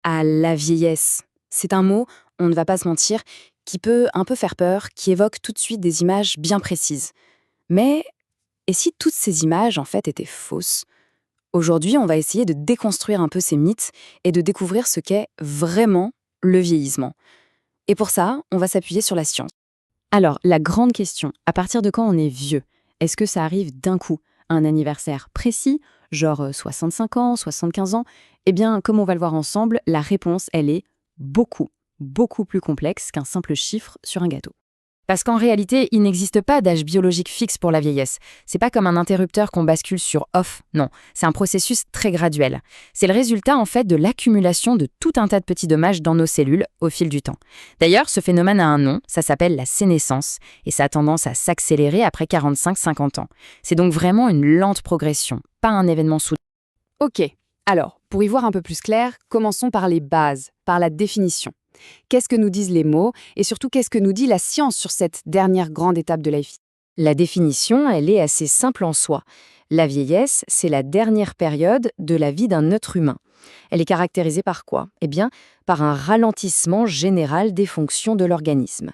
À la vieillesse. C'est un mot, on ne va pas se mentir, qui peut un peu faire peur, qui évoque tout de suite des images bien précises. Mais, et si toutes ces images, en fait, étaient fausses? Aujourd'hui, on va essayer de déconstruire un peu ces mythes et de découvrir ce qu'est vraiment le vieillissement. Et pour ça, on va s'appuyer sur la science. Alors, la grande question, à partir de quand on est vieux? Est-ce que ça arrive d'un coup? Un anniversaire précis, genre 65 ans, 75 ans? Eh bien, comme on va le voir ensemble, la réponse, elle est beaucoup, beaucoup plus complexe qu'un simple chiffre sur un gâteau. Parce qu'en réalité, il n'existe pas d'âge biologique fixe pour la vieillesse. C'est pas comme un interrupteur qu'on bascule sur off, non. C'est un processus très graduel. C'est le résultat en fait de l'accumulation de tout un tas de petits dommages dans nos cellules au fil du temps. D'ailleurs, ce phénomène a un nom, ça s'appelle la sénescence, et ça a tendance à s'accélérer après 45-50 ans. C'est donc vraiment une lente progression, pas un événement soudain. Ok, alors, pour y voir un peu plus clair, commençons par les bases, par la définition. Qu'est-ce que nous disent les mots et surtout qu'est-ce que nous dit la science sur cette dernière grande étape de la vie? La définition, elle est assez simple en soi. La vieillesse, c'est la dernière période de la vie d'un être humain. Elle est caractérisée par quoi? Eh bien, par un ralentissement général des fonctions de l'organisme.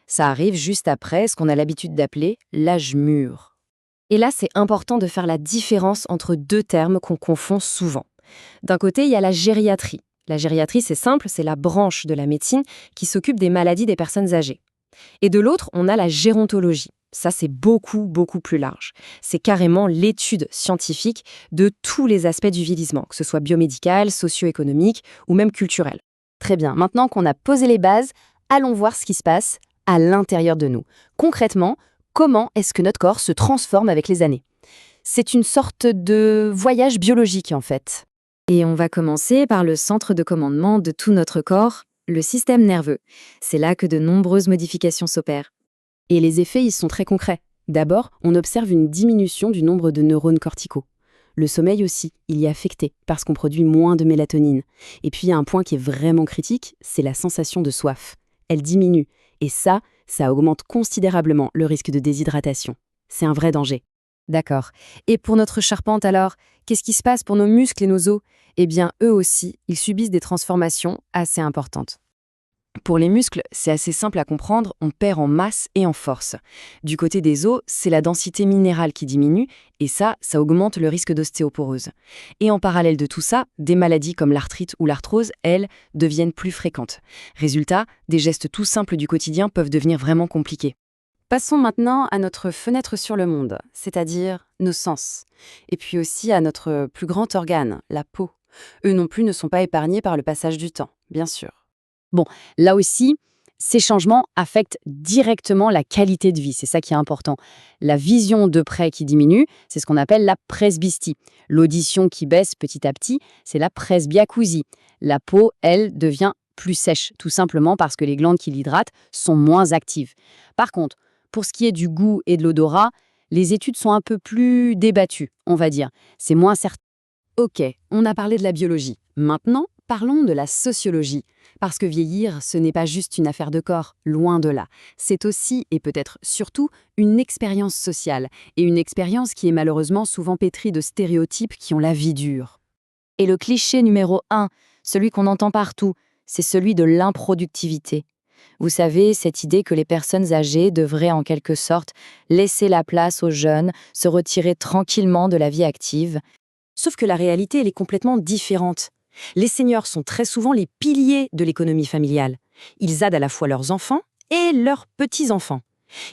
Ça arrive juste après ce qu'on a l'habitude d'appeler l'âge mûr. Et là, c'est important de faire la différence entre deux termes qu'on confond souvent. D'un côté, il y a la gériatrie. La gériatrie, c'est simple, c'est la branche de la médecine qui s'occupe des maladies des personnes âgées. Et de l'autre, on a la gérontologie. Ça, c'est beaucoup, beaucoup plus large. C'est carrément l'étude scientifique de tous les aspects du vieillissement, que ce soit biomédical, socio-économique ou même culturel. Très bien, maintenant qu'on a posé les bases, allons voir ce qui se passe à l'intérieur de nous. Concrètement, comment est-ce que notre corps se transforme avec les années? C'est une sorte de voyage biologique, en fait. Et on va commencer par le centre de commandement de tout notre corps, le système nerveux. C'est là que de nombreuses modifications s'opèrent. Et les effets, ils sont très concrets. D'abord, on observe une diminution du nombre de neurones corticaux. Le sommeil aussi, il y est affecté parce qu'on produit moins de mélatonine. Et puis, il y a un point qui est vraiment critique, c'est la sensation de soif. Elle diminue. Et ça augmente considérablement le risque de déshydratation. C'est un vrai danger. D'accord. Et pour notre charpente alors, qu'est-ce qui se passe pour nos muscles et nos os? Eh bien, eux aussi, ils subissent des transformations assez importantes. Pour les muscles, c'est assez simple à comprendre, on perd en masse et en force. Du côté des os, c'est la densité minérale qui diminue, et ça augmente le risque d'ostéoporose. Et en parallèle de tout ça, des maladies comme l'arthrite ou l'arthrose, elles, deviennent plus fréquentes. Résultat, des gestes tout simples du quotidien peuvent devenir vraiment compliqués. Passons maintenant à notre fenêtre sur le monde, c'est-à-dire nos sens. Et puis aussi à notre plus grand organe, la peau. Eux non plus ne sont pas épargnés par le passage du temps, bien sûr. Bon, là aussi, ces changements affectent directement la qualité de vie, c'est ça qui est important. La vision de près qui diminue, c'est ce qu'on appelle la presbytie. L'audition qui baisse petit à petit, c'est la presbyacousie. La peau, elle, devient plus sèche, tout simplement parce que les glandes qui l'hydratent sont moins actives. Par contre, pour ce qui est du goût et de l'odorat, les études sont un peu plus débattues, on va dire. C'est moins certain. Ok, on a parlé de la biologie. Maintenant, parlons de la sociologie. Parce que vieillir, ce n'est pas juste une affaire de corps, loin de là. C'est aussi, et peut-être surtout, une expérience sociale. Et une expérience qui est malheureusement souvent pétrie de stéréotypes qui ont la vie dure. Et le cliché numéro 1, celui qu'on entend partout, c'est celui de l'improductivité. Vous savez, cette idée que les personnes âgées devraient en quelque sorte laisser la place aux jeunes, se retirer tranquillement de la vie active. Sauf que la réalité, elle est complètement différente. Les seniors sont très souvent les piliers de l'économie familiale. Ils aident à la fois leurs enfants et leurs petits-enfants.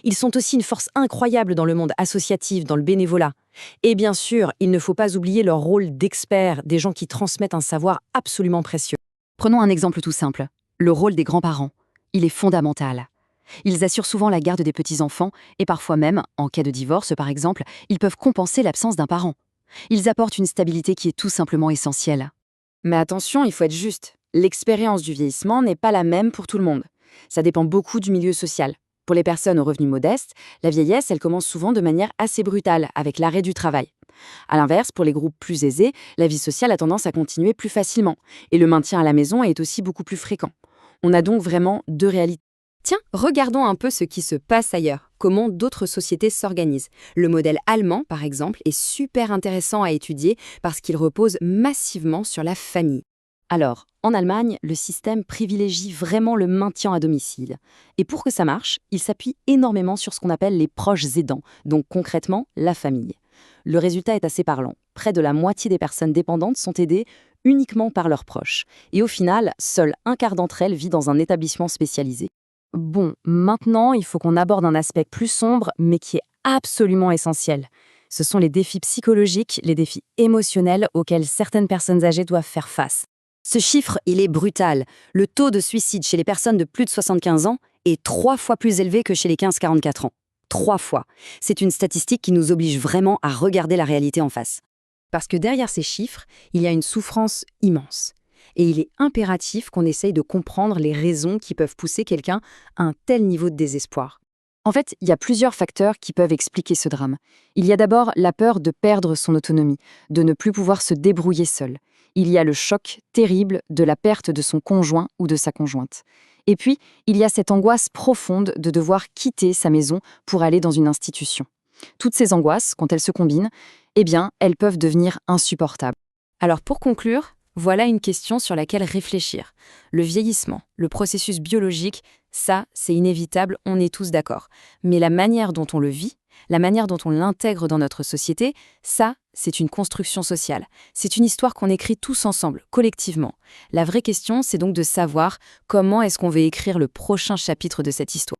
Ils sont aussi une force incroyable dans le monde associatif, dans le bénévolat. Et bien sûr, il ne faut pas oublier leur rôle d'experts, des gens qui transmettent un savoir absolument précieux. Prenons un exemple tout simple, le rôle des grands-parents. Il est fondamental. Ils assurent souvent la garde des petits-enfants et parfois même, en cas de divorce par exemple, ils peuvent compenser l'absence d'un parent. Ils apportent une stabilité qui est tout simplement essentielle. Mais attention, il faut être juste. L'expérience du vieillissement n'est pas la même pour tout le monde. Ça dépend beaucoup du milieu social. Pour les personnes aux revenus modestes, la vieillesse, elle commence souvent de manière assez brutale, avec l'arrêt du travail. À l'inverse, pour les groupes plus aisés, la vie sociale a tendance à continuer plus facilement, et le maintien à la maison est aussi beaucoup plus fréquent. On a donc vraiment deux réalités. Tiens, regardons un peu ce qui se passe ailleurs, comment d'autres sociétés s'organisent. Le modèle allemand, par exemple, est super intéressant à étudier parce qu'il repose massivement sur la famille. Alors, en Allemagne, le système privilégie vraiment le maintien à domicile. Et pour que ça marche, il s'appuie énormément sur ce qu'on appelle les proches aidants, donc concrètement la famille. Le résultat est assez parlant. Près de la moitié des personnes dépendantes sont aidées uniquement par leurs proches. Et au final, seul un quart d'entre elles vit dans un établissement spécialisé. Bon, maintenant, il faut qu'on aborde un aspect plus sombre, mais qui est absolument essentiel. Ce sont les défis psychologiques, les défis émotionnels auxquels certaines personnes âgées doivent faire face. Ce chiffre, il est brutal. Le taux de suicide chez les personnes de plus de 75 ans est 3 fois plus élevé que chez les 15-44 ans. 3 fois. C'est une statistique qui nous oblige vraiment à regarder la réalité en face. Parce que derrière ces chiffres, il y a une souffrance immense. Et il est impératif qu'on essaye de comprendre les raisons qui peuvent pousser quelqu'un à un tel niveau de désespoir. En fait, il y a plusieurs facteurs qui peuvent expliquer ce drame. Il y a d'abord la peur de perdre son autonomie, de ne plus pouvoir se débrouiller seul. Il y a le choc terrible de la perte de son conjoint ou de sa conjointe. Et puis, il y a cette angoisse profonde de devoir quitter sa maison pour aller dans une institution. Toutes ces angoisses, quand elles se combinent, eh bien, elles peuvent devenir insupportables. Alors pour conclure, voilà une question sur laquelle réfléchir. Le vieillissement, le processus biologique, ça, c'est inévitable, on est tous d'accord. Mais la manière dont on le vit, la manière dont on l'intègre dans notre société, ça, c'est une construction sociale. C'est une histoire qu'on écrit tous ensemble, collectivement. La vraie question, c'est donc de savoir comment est-ce qu'on veut écrire le prochain chapitre de cette histoire.